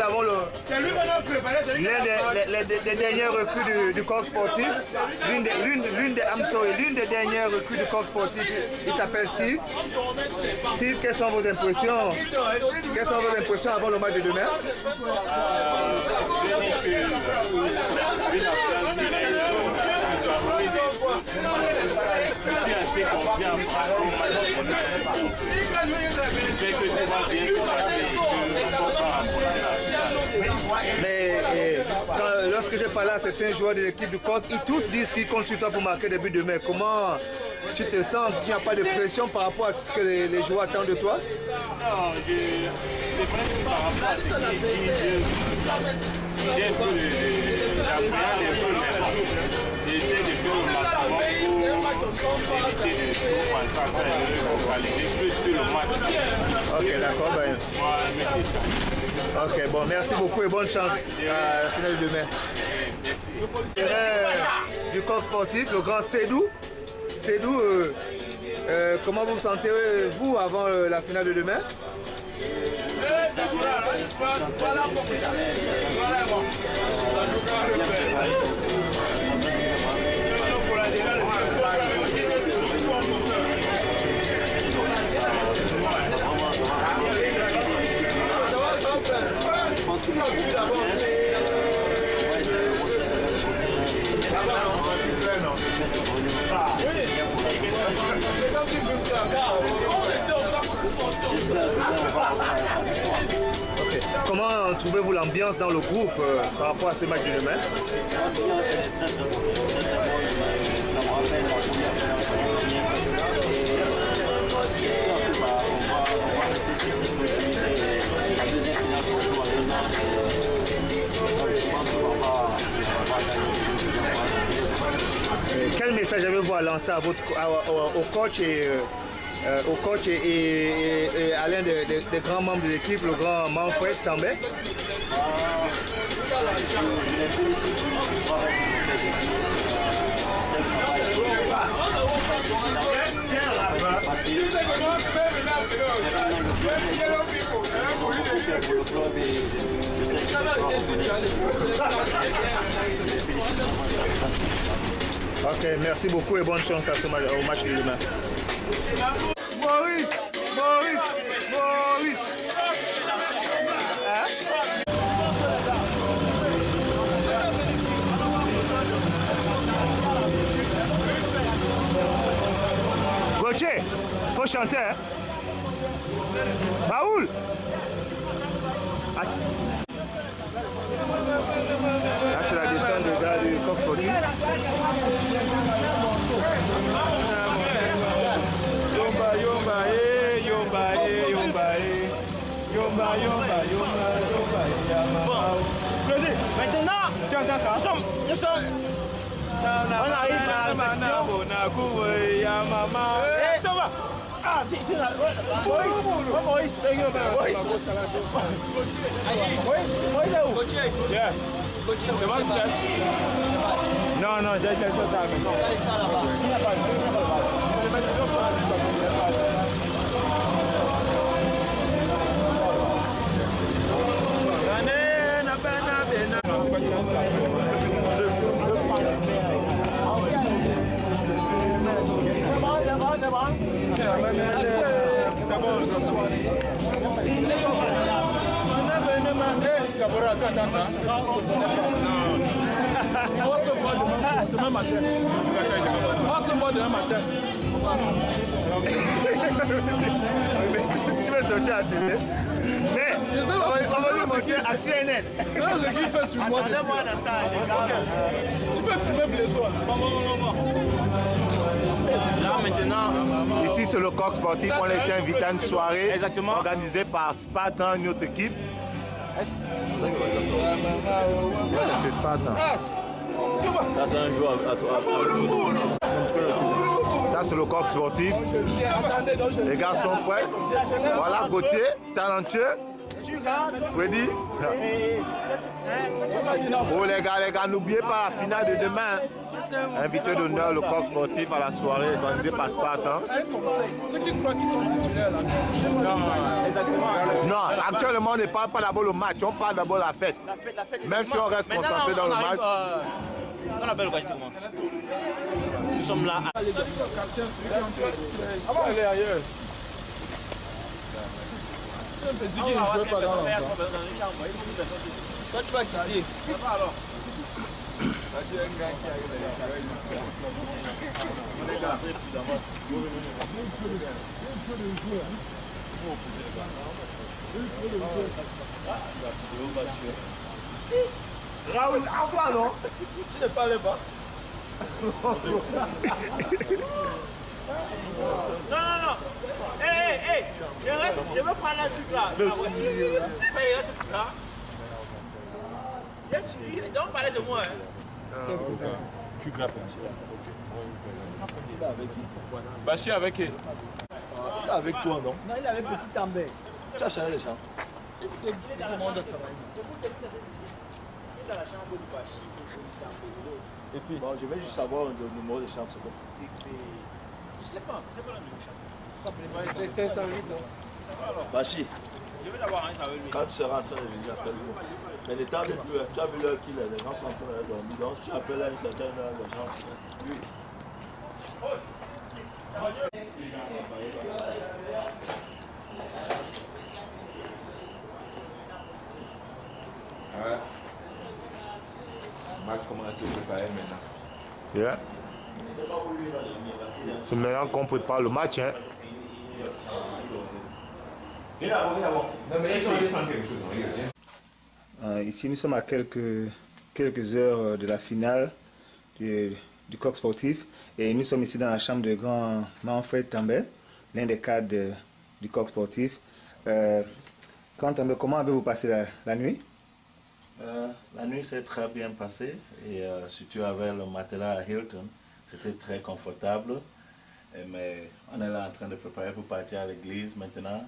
avons les derniers recrues du corps sportif. L'une des dernières recrues du corps sportif, il s'appelle Steve. Steve, quelles sont vos impressions? Quelles sont vos impressions avant le match de demain? Je suis assez confiant mais lorsque je parle à certains joueurs de l'équipe du Corps, ils tous disent qu'ils comptent sur toi pour marquer des buts demain. Comment tu te sens? Tu n'as pas de pression par rapport à ce que les joueurs attendent de toi? Non, c'est presque par rapport à ce qu'ils disent. J'ai un peu j'essaie de faire le maximum pour éviter de trop penser à ça et de focaliser plus sur le match. Ok, d'accord. Ok, bon, merci beaucoup et bonne chance à la finale de demain. Merci. Du corps sportif, le grand Sédou. Sédou, comment vous vous sentez, vous, avant la finale de demain? Okay. Comment trouvez-vous l'ambiance dans le groupe par rapport à ce match de demain? L'ambiance est très très bonne. Ça me rappelle la première on va rester sur cette continuité. C'est la deuxième finale qu'on joue à demain. Quel message avez-vous à lancer à au coach et à l'un des grands membres de l'équipe, le grand Manfred Tambay? Je les félicite pour le travail qu'ils ont fait. Ok, merci beaucoup et bonne chance au match de demain. Maurice! Gauthier, faut chanter, hein? Raoul! Là, c'est la descente des gars du coq sportif. Maintenant, nous sommes. On arrive à la section. Ah, si, Maurice, est où? Non, j'ai laissé ça. Il n'y a pas demain matin. Tu veux sortir à la télé? Mais on va le montrer à CNN. Attendez-moi dans ça. Tu peux filmer les soirs. Là maintenant. Ici c'est le coq sportif, on était invité à une soirée. Exactement. Organisée par Spartan, une autre équipe. C'est Spartan. Là, c'est un joueur à toi. Ça c'est le coq sportif. Les gars sont prêts. Voilà Gauthier, talentueux. Freddy. Oh les gars, n'oubliez pas la finale de demain. invité d'honneur, le coq sportif à la soirée organisée par Spartan. Ceux qui croient qu'ils sont titulaires là. Non, actuellement on ne parle pas d'abord le match, on parle d'abord la fête. Même si on reste concentré dans le match. On appelle le nous sommes là. Allez ailleurs. Un petit qui ne jouait pas dans l'enfant. Toi tu vas quitter. Raoul, envoie non? Tu ne parles pas. Non. Hé, je veux prendre un truc là. Il reste pour ça. J'ai suivi, donc parler de moi. Tu grappes. Bachir avec qui? Avec toi, non? Non, il avait petit Tambay. Tu as changé les champs. Et puis, bon, je vais juste savoir le numéro de chambre. Je sais pas, c'est pas le numéro de chambre. C'était 508 non? Bachi, je vais d'abord un avec lui. Quand tu seras en train de venir, appelle-moi. Mais les temps de peu, tu as vu l'heure qu'il est, les gens sont en train de dormir. Donc, si tu appelles à une certaine heure, les gens sont lui. Le match commence à se préparer maintenant. Yeah. C'est maintenant qu'on prépare le match. Hein. Ici, nous sommes à quelques heures de la finale du coq sportif et nous sommes ici dans la chambre de grand Manfred Tambay, l'un des cadres du coq sportif. Quand Tambay, comment avez-vous passé la nuit? La nuit s'est très bien passée et surtout avec le matelas à Hilton, c'était très confortable. Mais on est là en train de préparer pour partir à l'église maintenant.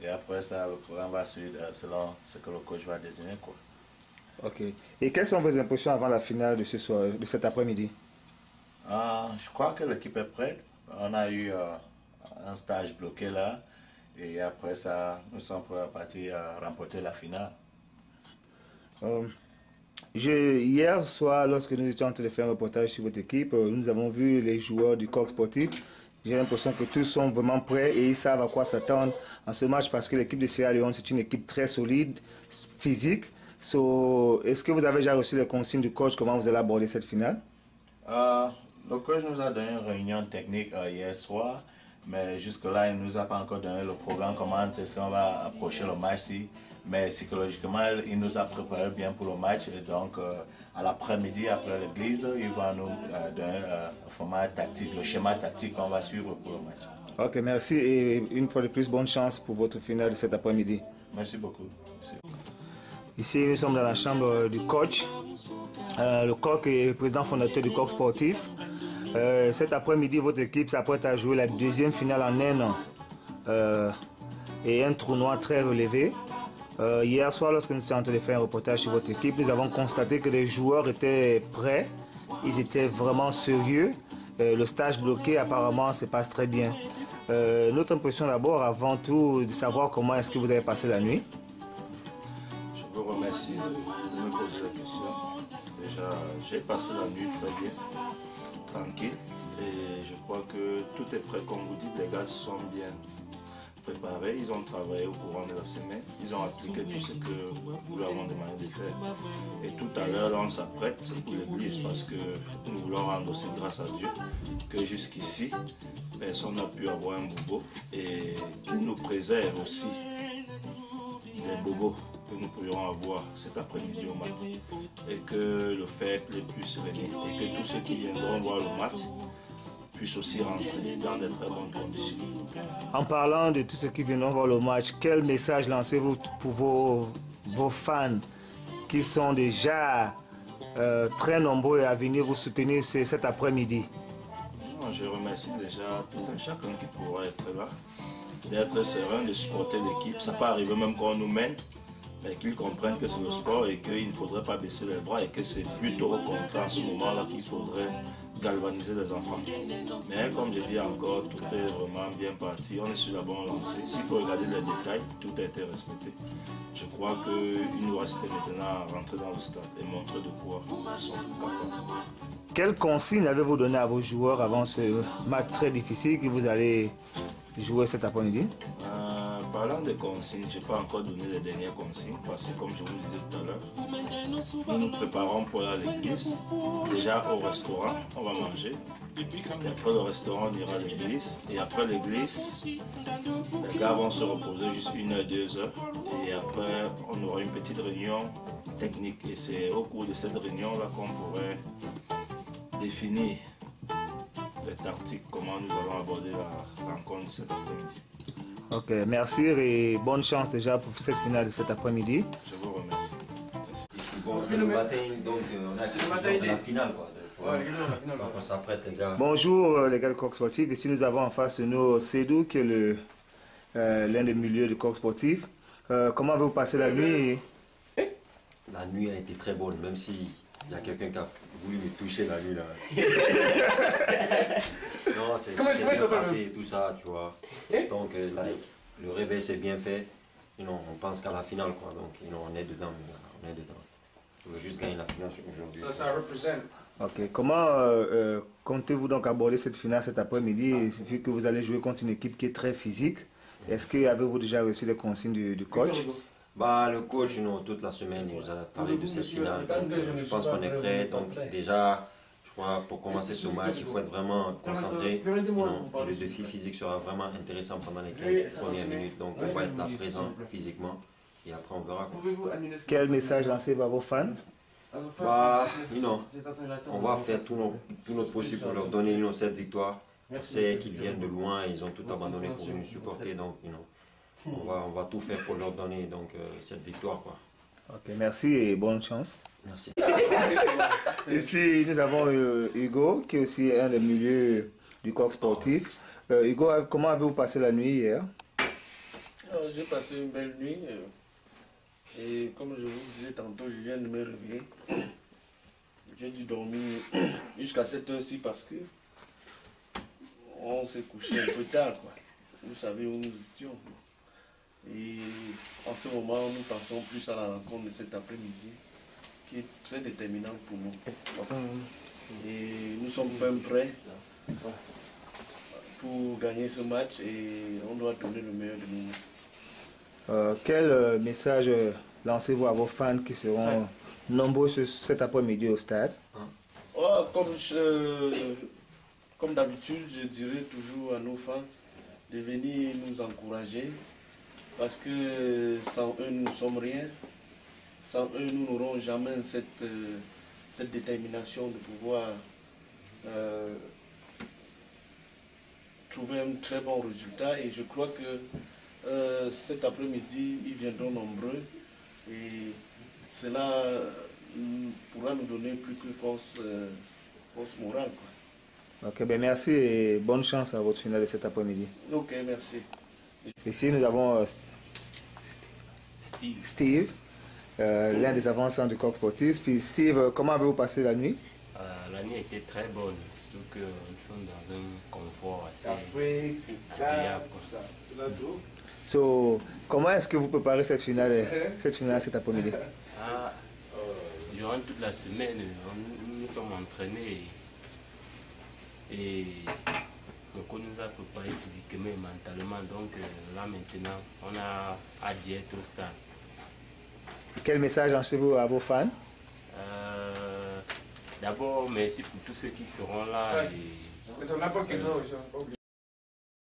Et après ça, le programme va suivre selon ce que le coach va désigner, quoi. Ok. Et quelles sont vos impressions avant la finale de ce soir, de cet après-midi? Je crois que l'équipe est prête. On a eu un stage bloqué là. Et après ça, nous sommes prêts à partir remporter la finale. Hier soir, lorsque nous étions en train de faire un reportage sur votre équipe, nous avons vu les joueurs du coq sportif. J'ai l'impression que tous sont vraiment prêts et ils savent à quoi s'attendre en ce match parce que l'équipe de Sierra Leone, c'est une équipe très solide, physique. Est-ce que vous avez déjà reçu les consignes du coach, comment vous allez aborder cette finale? Le coach nous a donné une réunion technique hier soir, mais jusque-là, il ne nous a pas encore donné le programme, comment est-ce qu'on va approcher le match-ci. Mais psychologiquement, il nous a préparé bien pour le match. Et donc, à l'après-midi, après l'église, il va nous donner le format tactique, le schéma tactique qu'on va suivre pour le match. Ok, merci et une fois de plus, bonne chance pour votre finale de cet après-midi. Merci beaucoup. Merci. Ici, nous sommes dans la chambre du coach. Le coq est président fondateur du coq sportif. Cet après-midi, votre équipe s'apprête à jouer la deuxième finale en un an. Et un tournoi très relevé. Hier soir, lorsque nous étions en train de faire un reportage sur votre équipe, nous avons constaté que les joueurs étaient prêts, ils étaient vraiment sérieux. Le stage bloqué, apparemment, se passe très bien. Notre impression d'abord, avant tout, de savoir comment est-ce que vous avez passé la nuit. Je vous remercie de me poser la question. Déjà, j'ai passé la nuit très bien, tranquille, et je crois que tout est prêt, comme vous dites, les gars sont bien préparés, ils ont travaillé au courant de la semaine, ils ont appliqué tout ce que nous leur avons demandé de faire. Et tout à l'heure, on s'apprête pour l'église parce que nous voulons rendre aussi grâce à Dieu que jusqu'ici, personne n'a pu avoir un bobo et qu'il nous préserve aussi des bobos que nous pourrions avoir cet après-midi au match. Et que le fair play puisse venir et que tous ceux qui viendront voir le match puissent aussi rentrer dans de très bonnes conditions. En parlant de tous ceux qui viendront voir le match, quel message lancez-vous pour vos fans qui sont déjà très nombreux à venir vous soutenir cet après-midi? Je remercie déjà tout un chacun qui pourra être là, d'être serein, de supporter l'équipe. Ça peut arriver même quand on nous mène, mais qu'ils comprennent que c'est le sport et qu'il ne faudrait pas baisser les bras et que c'est plutôt au contraire à ce moment-là qu'il faudrait galvaniser les enfants. Mais comme je dis encore, tout est vraiment bien parti, on est sur la bonne lancée. S'il faut regarder les détails, tout a été respecté. Je crois qu'il nous reste maintenant à rentrer dans le stade et montrer de quoi nous sommes capables. Quelles consignes avez-vous donné à vos joueurs avant ce match très difficile que vous allez jouer cet après-midi? Parlant des consignes, je n'ai pas encore donné les dernières consignes parce que comme je vous disais tout à l'heure, nous nous préparons pour aller à l'église. Déjà au restaurant, on va manger. Et après le restaurant, on ira à l'église. Et après l'église, les gars vont se reposer juste 1 heure, 2 heures. Et après, on aura une petite réunion technique. Et c'est au cours de cette réunion-là qu'on pourrait définir les tactiques, comment nous allons aborder la rencontre de cet après-midi. Ok, merci et bonne chance déjà pour cette finale de cet après-midi. Je vous remercie. Merci. Bon, c'est le matin, donc on a de la finale, quoi. Donc on s'apprête, les gars. Bonjour les gars de Coq Sportif. Ici nous avons en face de nous Sédou qui est l'un des milieux du Coq Sportif. Comment avez-vous passé la nuit? La nuit a été très bonne, même si il y a quelqu'un qui a voulu me toucher la nuit là. Non, c'est bien passé tout ça, tu vois. Donc là, le réveil s'est bien fait. On pense qu'à la finale, quoi. Donc on est dedans, on est dedans. On veut juste gagner la finale aujourd'hui. Ça représente. Ok, comment comptez-vous donc aborder cette finale cet après-midi, vu que vous allez jouer contre une équipe qui est très physique? Est-ce que avez-vous déjà reçu les consignes du coach? Bah, le coach, toute la semaine, il nous a parlé de cette finale. Donc, je pense qu'on est prêt. Donc déjà, je crois, pour commencer ce match, il faut être vraiment concentré. Le défi physique sera vraiment intéressant pendant les 15 premières minutes. Donc on va être là présent physiquement. Et après, on verra. Quel message lancez-vous à vos fans? Bah, on va faire tout notre possible pour leur donner cette victoire. On sait qu'ils viennent de loin, ils ont tout abandonné pour nous supporter. Donc, on va tout faire pour leur donner cette victoire, quoi. Ok, merci et bonne chance. Merci. Ici, nous avons Hugo, qui est aussi un des milieux du Coq Sportif. Hugo, comment avez-vous passé la nuit hier? J'ai passé une belle nuit. Et comme je vous disais tantôt, je viens de me réveiller. J'ai dû dormir jusqu'à cette heure-ci parce que on s'est couché un peu tard, quoi. Vous savez où nous étions. Et en ce moment, nous pensons plus à la rencontre de cet après-midi qui est très déterminante pour nous. Et nous sommes même prêts pour gagner ce match et on doit donner le meilleur de nous. Quel message lancez-vous à vos fans qui seront nombreux cet après-midi au stade? Comme d'habitude, je dirais toujours à nos fans de venir nous encourager parce que sans eux, nous ne sommes rien. Sans eux, nous n'aurons jamais cette détermination de pouvoir trouver un très bon résultat. Et je crois que cet après-midi, ils viendront nombreux et cela pourra nous donner plus que force morale, quoi. Ok, ben merci et bonne chance à votre finale de cet après-midi. Ok, merci. Ici, nous avons Steve, l'un des avanceurs du Coq Sportif. Puis Steve, comment avez-vous passé la nuit? La nuit était très bonne, surtout que nous sommes dans un confort assez agréable. Comment est-ce que vous préparez cette finale cet après-midi? Durant toute la semaine, nous sommes entraînés et on nous a préparé physiquement et mentalement. Donc là maintenant, on a hâte d'y être au stade. Quel message lancez-vous à vos fans? D'abord, merci pour tous ceux qui seront là.